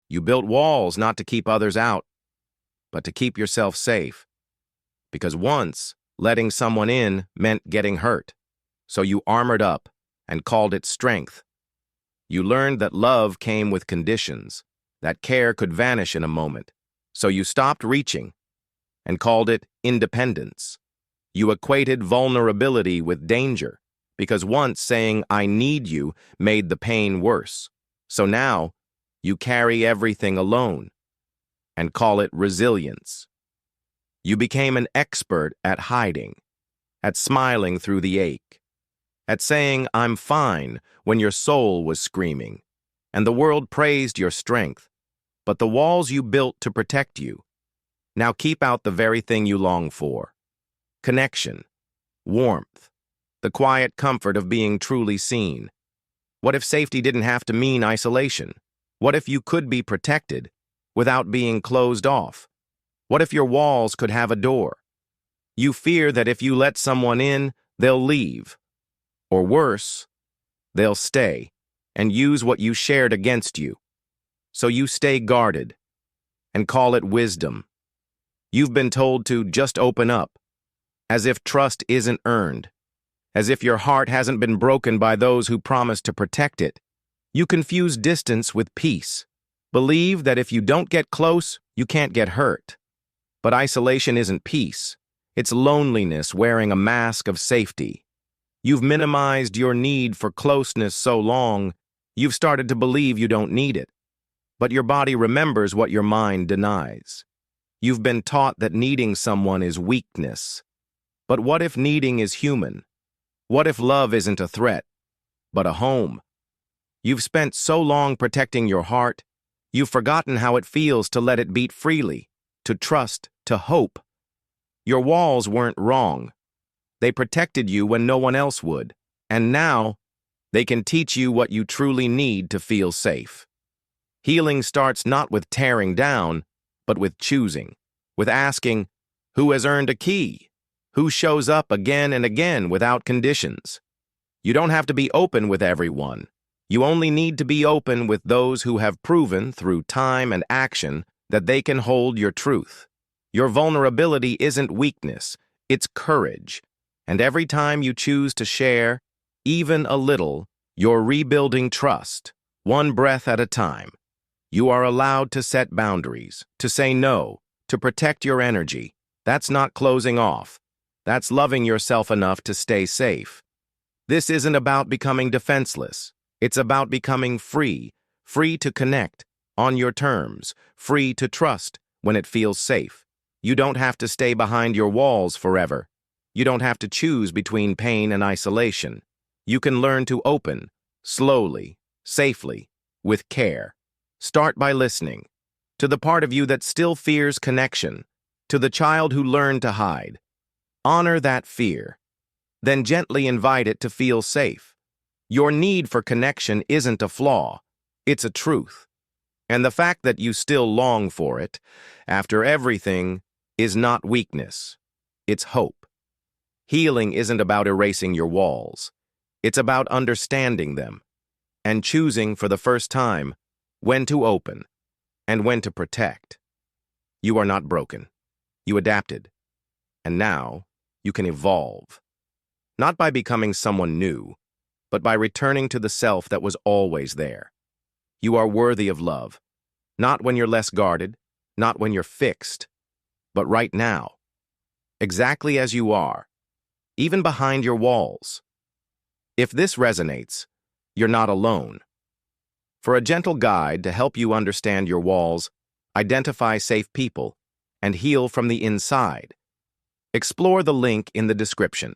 You built walls not to keep others out, but to keep yourself safe. Because once, letting someone in meant getting hurt. So you armored up and called it strength. You learned that love came with conditions, that care could vanish in a moment. So you stopped reaching and called it independence. You equated vulnerability with danger, because once saying, "I need you," made the pain worse. So now, you carry everything alone and call it resilience. You became an expert at hiding, at smiling through the ache, at saying, "I'm fine," when your soul was screaming, and the world praised your strength. But the walls you built to protect you now keep out the very thing you long for: connection, warmth, the quiet comfort of being truly seen. What if safety didn't have to mean isolation? What if you could be protected without being closed off? What if your walls could have a door? You fear that if you let someone in, they'll leave. Or worse, they'll stay and use what you shared against you. So you stay guarded and call it wisdom. You've been told to just open up, as if trust isn't earned, as if your heart hasn't been broken by those who promised to protect it. You confuse distance with peace. Believe that if you don't get close, you can't get hurt. But isolation isn't peace. It's loneliness wearing a mask of safety. You've minimized your need for closeness so long, you've started to believe you don't need it. But your body remembers what your mind denies. You've been taught that needing someone is weakness. But what if needing is human? What if love isn't a threat, but a home? You've spent so long protecting your heart, you've forgotten how it feels to let it beat freely, to trust, to hope. Your walls weren't wrong. They protected you when no one else would. And now, they can teach you what you truly need to feel safe. Healing starts not with tearing down, but with choosing, with asking, who has earned a key? Who shows up again and again without conditions? You don't have to be open with everyone. You only need to be open with those who have proven through time and action that they can hold your truth. Your vulnerability isn't weakness, it's courage. And every time you choose to share, even a little, you're rebuilding trust, one breath at a time. You are allowed to set boundaries, to say no, to protect your energy. That's not closing off. That's loving yourself enough to stay safe. This isn't about becoming defenseless. It's about becoming free, free to connect on your terms, free to trust when it feels safe. You don't have to stay behind your walls forever. You don't have to choose between pain and isolation. You can learn to open, slowly, safely, with care. Start by listening to the part of you that still fears connection, to the child who learned to hide. Honor that fear. Then gently invite it to feel safe. Your need for connection isn't a flaw, it's a truth. And the fact that you still long for it, after everything, is not weakness. It's hope. Healing isn't about erasing your walls. It's about understanding them and choosing for the first time when to open and when to protect. You are not broken. You adapted. And now you can evolve. Not by becoming someone new, but by returning to the self that was always there. You are worthy of love, not when you're less guarded, not when you're fixed, but right now, exactly as you are, even behind your walls. If this resonates, you're not alone. For a gentle guide to help you understand your walls, identify safe people, and heal from the inside, explore the link in the description.